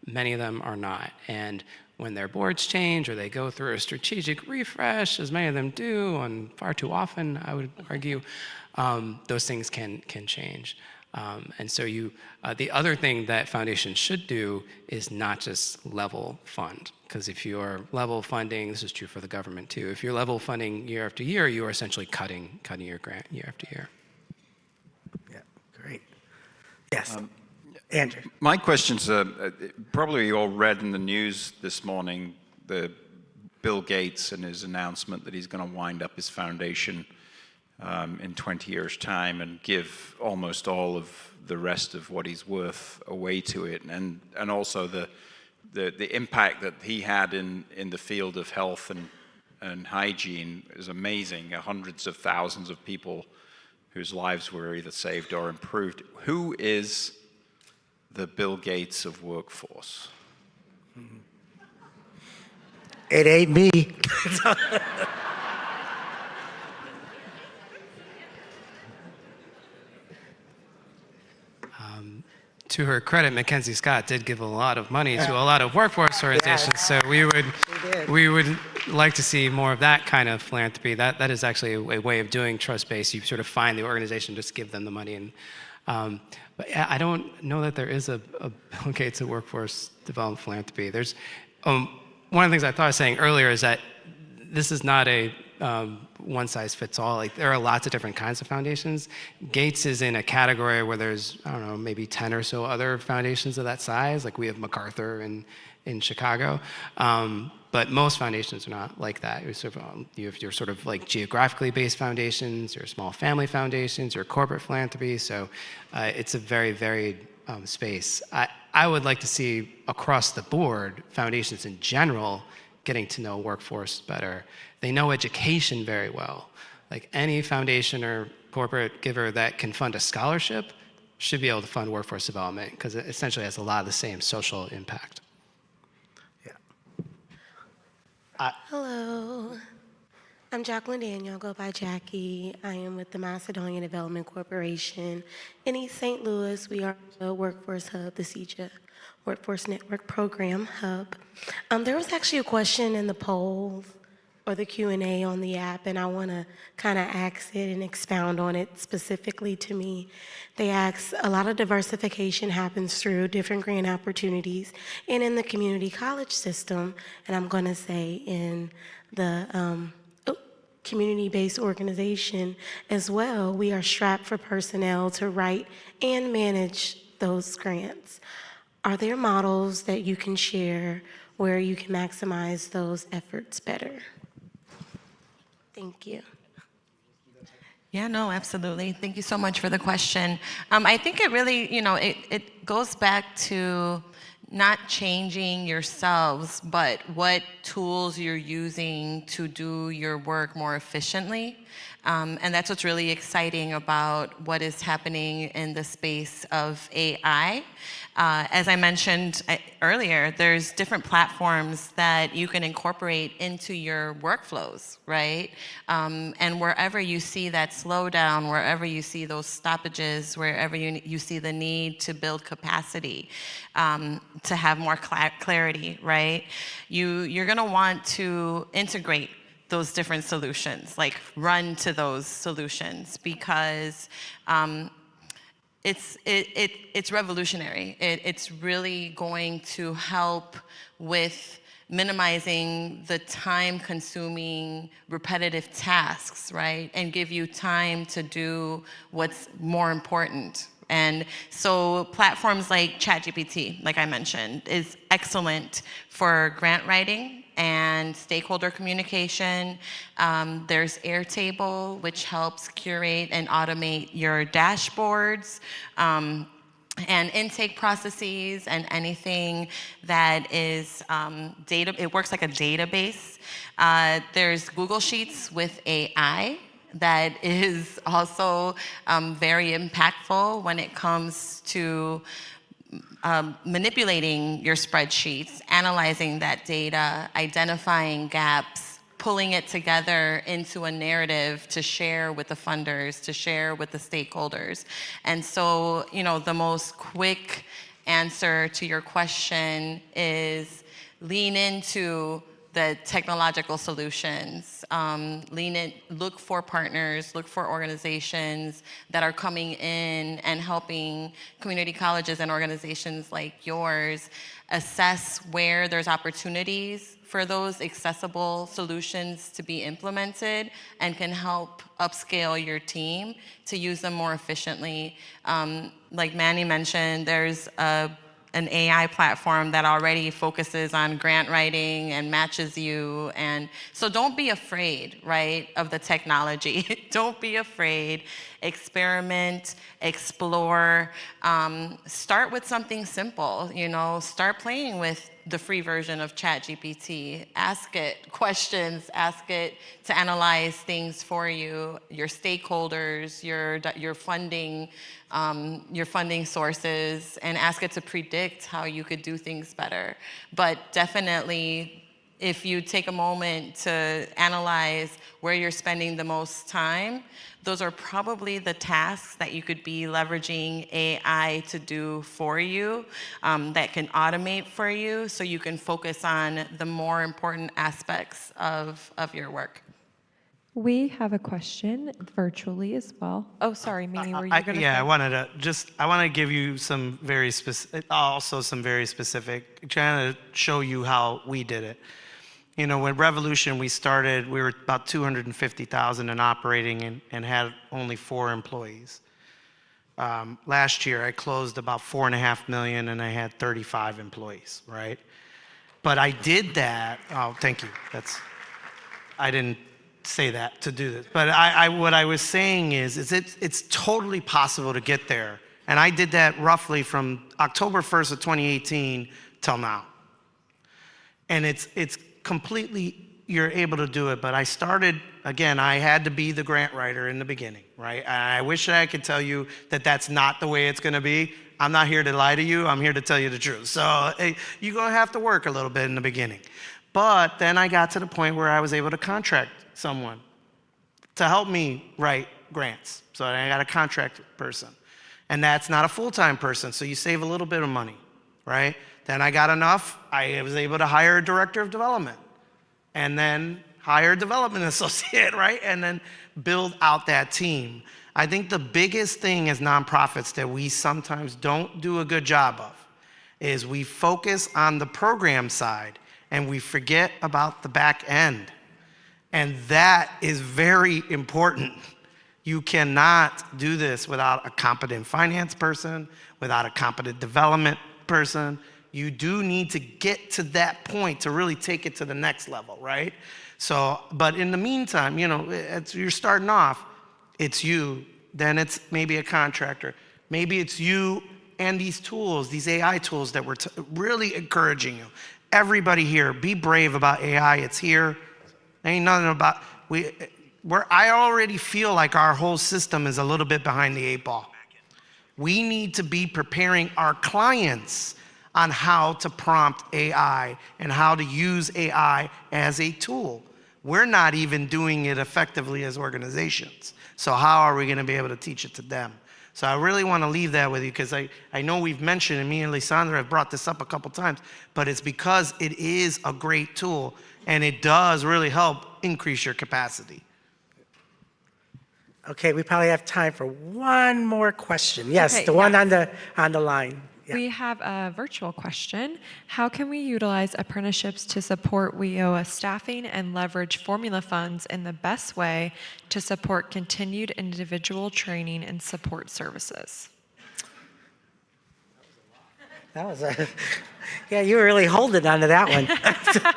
Many of them are not. And when their boards change or they go through a strategic refresh, as many of them do, and far too often, I would argue, those things can change. And so the other thing that foundations should do is not just level fund, because if you're level funding, this is true for the government too, if you're level funding year after year, you are essentially cutting your grant year after year. Yeah, great. Yes, Andrew. My question's, probably you all read in the news this morning, the Bill Gates and his announcement that he's going to wind up his foundation in 20 years' time and give almost all of the rest of what he's worth away to it, and also the impact that he had in the field of health and hygiene is amazing. Hundreds of thousands of people whose lives were either saved or improved. Who is the Bill Gates of workforce? It ain't me. To her credit, Mackenzie Scott did give a lot of money to a lot of workforce organizations, Yes. so we would like to see more of that kind of philanthropy. That is actually a way of doing trust-based. You sort of find the organization, just give them the money. And but I don't know that there is a Bill Gates of workforce development philanthropy. There's one of the things I thought I was saying earlier is that this is not a one size fits all. Like, there are lots of different kinds of foundations. Gates is in a category where there's, I don't know, maybe 10 or so other foundations of that size. Like, we have MacArthur in Chicago. But most foundations are not like that. You have your sort of like geographically based foundations, your small family foundations, your corporate philanthropy. So it's a very varied space. I would like to see across the board foundations in general getting to know workforce better. They know education very well. Like, any foundation or corporate giver that can fund a scholarship should be able to fund workforce development, because it essentially has a lot of the same social impact. Hello, I'm Jacqueline Daniel. I go by Jackie. I am with the Macedonia Development Corporation in East St. Louis. We are a workforce hub, the CEJA Workforce Network Program Hub. There was actually a question in the poll or the Q&A on the app, and I want to kind of ask it and expound on it specifically to me. They ask, a lot of diversification happens through different grant opportunities and in the community college system, and I'm going to say in the community-based organization as well. We are strapped for personnel to write and manage those grants. Are there models that you can share where you can maximize those efforts better? Thank you. Yeah, no, absolutely. Thank you so much for the question. I think it really, it goes back to not changing yourselves, but what tools you're using to do your work more efficiently. And that's what's really exciting about what is happening in the space of AI. As I mentioned earlier, there's different platforms that you can incorporate into your workflows, right? And wherever you see that slowdown, wherever you see those stoppages, wherever you see the need to build capacity, to have more clarity, right? You're gonna want to integrate those different solutions, like run to those solutions, because it's revolutionary. It's really going to help with minimizing the time-consuming repetitive tasks, right? And give you time to do what's more important. And so platforms like ChatGPT, like I mentioned, is excellent for grant writing and stakeholder communication. There's Airtable, which helps curate and automate your dashboards, and intake processes and anything that is data. It works like a database. There's Google Sheets with AI that is also very impactful when it comes to manipulating your spreadsheets, analyzing that data, identifying gaps, pulling it together into a narrative to share with the funders, to share with the stakeholders. And so, the most quick answer to your question is lean into the technological solutions. Look for partners, look for organizations that are coming in and helping community colleges and organizations like yours assess where there's opportunities for those accessible solutions to be implemented, and can help upscale your team to use them more efficiently. Like Manny mentioned, there's an AI platform that already focuses on grant writing and matches you. And so don't be afraid, right, of the technology. Don't be afraid. Experiment, explore. Start with something simple, start playing with the free version of ChatGPT. Ask it questions, ask it to analyze things for you, your stakeholders, your funding sources, and ask it to predict how you could do things better. But definitely, if you take a moment to analyze where you're spending the most time, those are probably the tasks that you could be leveraging AI to do for you, that can automate for you, so you can focus on the more important aspects of your work. We have a question virtually as well. Oh, sorry, Mimi, were you going to say? Yeah, I want to give you some very specific, trying to show you how we did it. When Revolution, we started, we were about 250,000 in operating and had only 4 employees. Last year, I closed about $4.5 million and I had 35 employees, right? But I did that, oh, thank you. I didn't say that to do this. But what I was saying is it's totally possible to get there. And I did that roughly from October 1st of 2018 till now. And it's completely, you're able to do it. But I started, again, I had to be the grant writer in the beginning, right? I wish I could tell you that that's not the way it's gonna be. I'm not here to lie to you, I'm here to tell you the truth. So you're gonna have to work a little bit in the beginning. But then I got to the point where I was able to contract someone to help me write grants. So I got a contract person. And that's not a full-time person, so you save a little bit of money, right? Then I got enough, I was able to hire a director of development, and then hire a development associate, right? And then build out that team. I think the biggest thing as nonprofits that we sometimes don't do a good job of is we focus on the program side and we forget about the back end. And that is very important. You cannot do this without a competent finance person, without a competent development person. You do need to get to that point to really take it to the next level, right? So, but in the meantime, you're starting off, it's you, then it's maybe a contractor. Maybe it's you and these tools, these AI tools that we're really encouraging you. Everybody here, be brave about AI. It's here. Ain't nothing about, I already feel like our whole system is a little bit behind the 8 ball. We need to be preparing our clients on how to prompt AI and how to use AI as a tool. We're not even doing it effectively as organizations. So how are we going to be able to teach it to them? So I really want to leave that with you, because I know we've mentioned, and me and Lysandra have brought this up a couple times, but it's because it is a great tool and it does really help increase your capacity. Okay, we probably have time for one more question. Yes, Okay, the one yes. on the line. Yeah. We have a virtual question. How can we utilize apprenticeships to support WIOA staffing and leverage formula funds in the best way to support continued individual training and support services? That was yeah, you were really holding on to that one.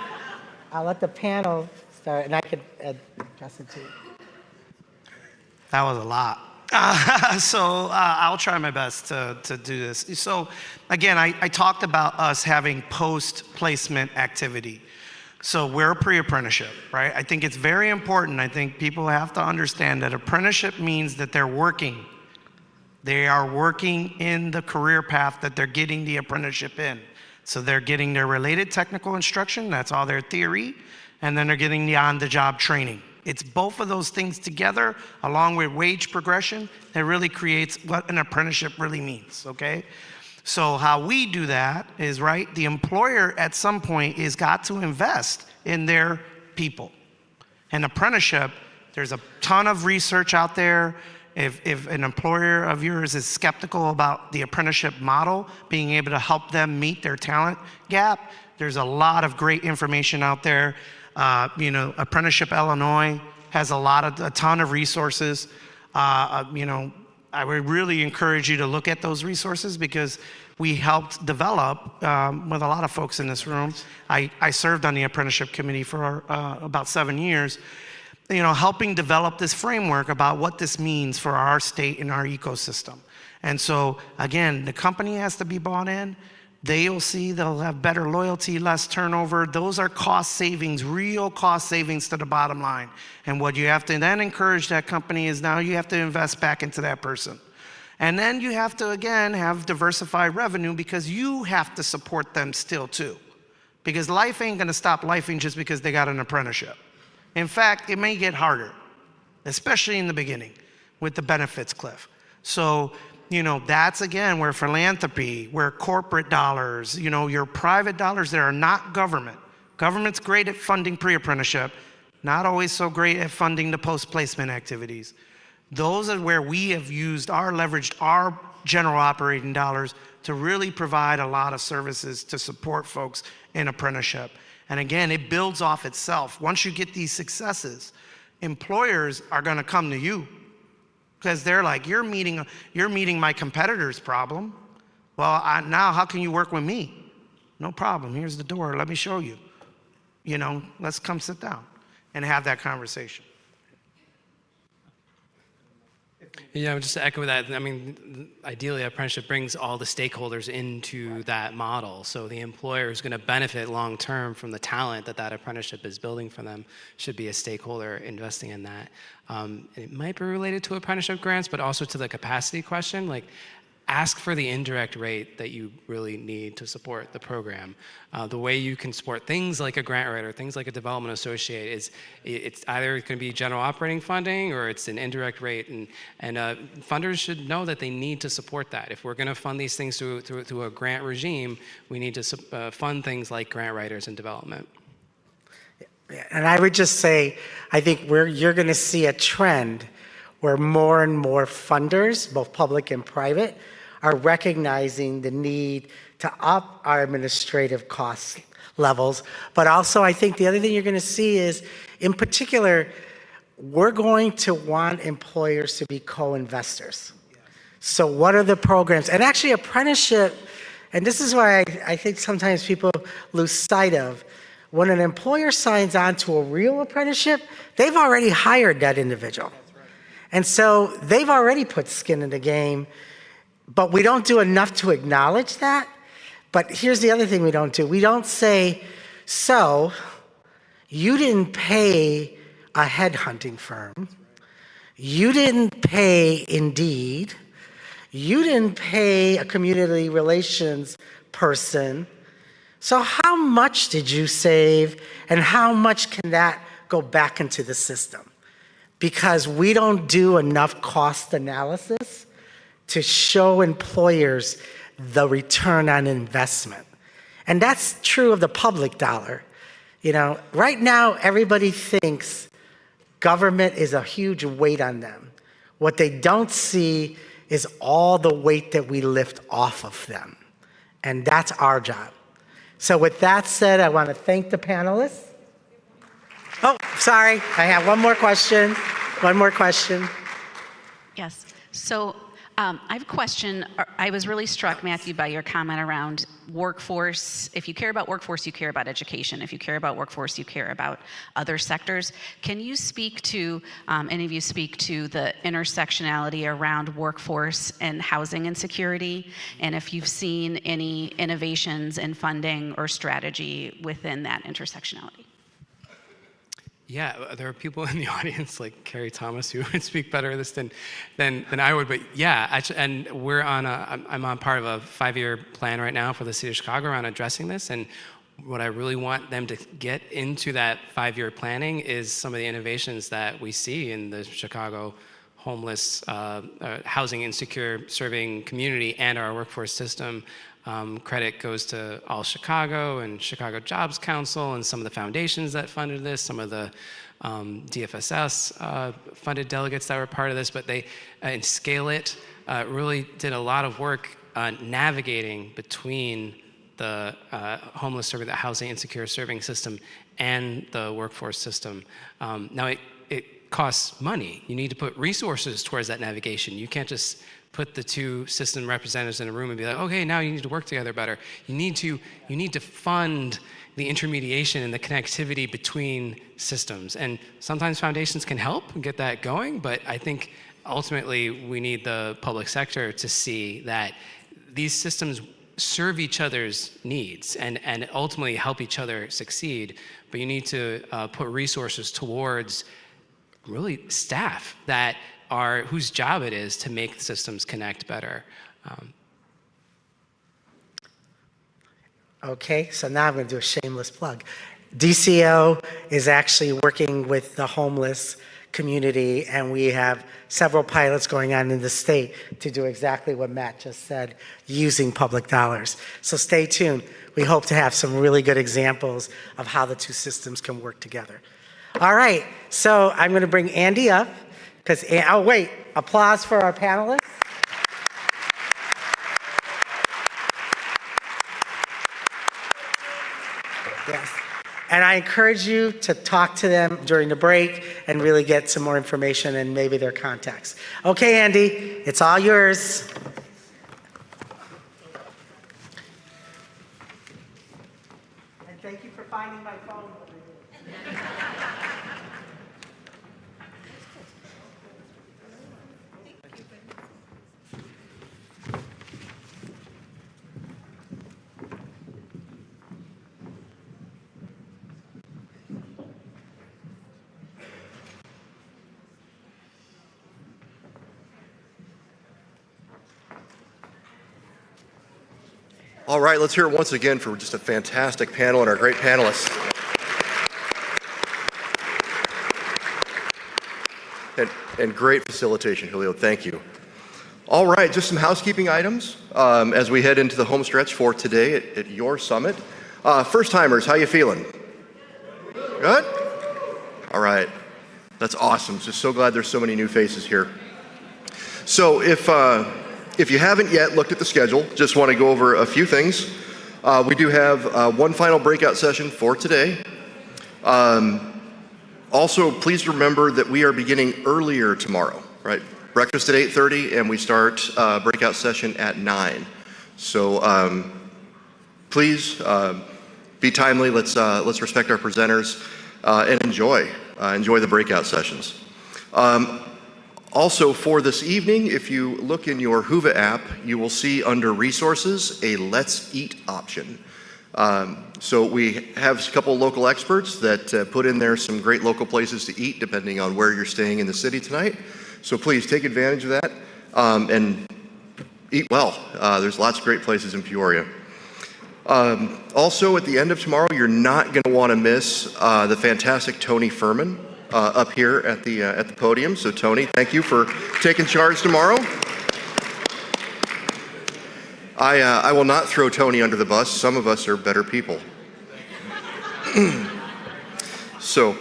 I'll let the panel start, and I could address it too. That was a lot. So I'll try my best to do this. So again, I talked about us having post-placement activity. So we're a pre-apprenticeship, right? I think it's very important. I think people have to understand that apprenticeship means that they're working. They are working in the career path that they're getting the apprenticeship in. So they're getting their related technical instruction, that's all their theory, and then they're getting the on-the-job training. It's both of those things together, along with wage progression, that really creates what an apprenticeship really means, okay? So how we do that is, right, the employer at some point has got to invest in their people. An apprenticeship, there's a ton of research out there. If an employer of yours is skeptical about the apprenticeship model, being able to help them meet their talent gap, there's a lot of great information out there. Apprenticeship Illinois has a ton of resources. I would really encourage you to look at those resources, because we helped develop with a lot of folks in this room. I served on the apprenticeship committee for about 7 years, helping develop this framework about what this means for our state and our ecosystem. And so again, the company has to be bought in. They'll have better loyalty, less turnover. Those are cost savings, real cost savings to the bottom line. And what you have to then encourage that company is now you have to invest back into that person. And then you have to, again, have diversified revenue, because you have to support them still too. Because life ain't gonna stop lifing just because they got an apprenticeship. In fact, it may get harder, especially in the beginning with the benefits cliff. So, that's again where philanthropy, where corporate dollars, your private dollars that are not government. Government's great at funding pre-apprenticeship, not always so great at funding the post-placement activities. Those are where we have leveraged our general operating dollars to really provide a lot of services to support folks in apprenticeship. And again, it builds off itself. Once you get these successes, employers are gonna come to you, because they're like, you're meeting my competitor's problem. Well, now how can you work with me? No problem, here's the door, let me show you. Let's come sit down and have that conversation. Yeah, just to echo that, ideally, apprenticeship brings all the stakeholders into that model. So the employer is going to benefit long-term from the talent that apprenticeship is building for them, should be a stakeholder investing in that. It might be related to apprenticeship grants, but also to the capacity question. Like, ask for the indirect rate that you really need to support the program. The way you can support things like a grant writer, things like a development associate, is it's either going to be general operating funding or it's an indirect rate, and funders should know that they need to support that. If we're going to fund these things through a grant regime, we need to fund things like grant writers and development. And I would just say, I think you're going to see a trend where more and more funders, both public and private, are recognizing the need to up our administrative cost levels. But also, I think the other thing you're going to see is, in particular, we're going to want employers to be co-investors. So what are the programs? And actually, apprenticeship, and this is why I think sometimes people lose sight of, when an employer signs on to a real apprenticeship, they've already hired that individual. And so they've already put skin in the game, but we don't do enough to acknowledge that. But here's the other thing we don't do. We don't say, so you didn't pay a headhunting firm. You didn't pay Indeed. You didn't pay a community relations person. So how much did you save, and how much can that go back into the system? Because we don't do enough cost analysis to show employers the return on investment. And that's true of the public dollar. You know, right now, everybody thinks government is a huge weight on them. What they don't see is all the weight that we lift off of them. And that's our job. So with that said, I want to thank the panelists. Oh, sorry, I have one more question. One more question. Yes. So I have a question. I was really struck, Matthew, by your comment around workforce. If you care about workforce, you care about education. If you care about workforce, you care about other sectors. Can you speak to, any of you speak to the intersectionality around workforce and housing insecurity? And if you've seen any innovations in funding or strategy within that intersectionality? Yeah, there are people in the audience like Carrie Thomas who would speak better of this than I would. But yeah, actually, and I'm on part of a 5-year plan right now for the city of Chicago around addressing this. And what I really want them to get into that 5-year planning is some of the innovations that we see in the Chicago homeless, housing insecure serving community and our workforce system. Credit goes to All Chicago and Chicago Jobs Council and some of the foundations that funded this, some of the DFSS funded delegates that were part of this, but they, and Scale It, really did a lot of work navigating between the homeless serving, the housing insecure serving system and the workforce system. Now it costs money. You need to put resources towards that navigation. You can't just put the two system representatives in a room and be like, okay, now you need to work together better. You need to fund the intermediation and the connectivity between systems. And sometimes foundations can help get that going, but I think ultimately we need the public sector to see that these systems serve each other's needs and ultimately help each other succeed. But you need to put resources towards really staff that are whose job it is to make the systems connect better. Okay, so now I'm going to do a shameless plug. DCO is actually working with the homeless community, and we have several pilots going on in the state to do exactly what Matt just said, using public dollars. So stay tuned. We hope to have some really good examples of how the two systems can work together. All right, so I'm going to bring Andy up. Oh wait, applause for our panelists. Yes, and I encourage you to talk to them during the break and really get some more information and maybe their contacts. Okay, Andy, it's all yours. And thank you for finding my phone. All right, let's hear it once again for just a fantastic panel and our great panelists. And great facilitation, Julio, thank you. All right, just some housekeeping items as we head into the home stretch for today at your summit. First timers, how you feeling? Good? All right, that's awesome. Just so glad there's so many new faces here. So if you haven't yet looked at the schedule, just want to go over a few things. We do have one final breakout session for today. Also, please remember that we are beginning earlier tomorrow, right? Breakfast at 8:30, and we start breakout session at 9. So please be timely. Let's respect our presenters and enjoy the breakout sessions. Also for this evening, if you look in your Whova app, you will see under resources a Let's Eat option. So we have a couple local experts that put in there some great local places to eat depending on where you're staying in the city tonight. So please take advantage of that and eat well. There's lots of great places in Peoria. Also at the end of tomorrow, you're not going to want to miss the fantastic Tony Furman up here at the podium. So Tony, thank you for taking charge tomorrow. I will not throw Tony under the bus. Some of us are better people. So,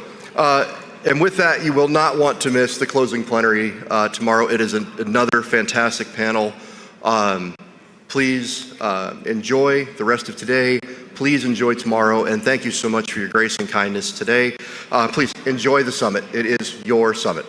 and with that, you will not want to miss the closing plenary tomorrow. It is another fantastic panel. Please enjoy the rest of today. Please enjoy tomorrow, and thank you so much for your grace and kindness today. Please enjoy the summit. It is your summit.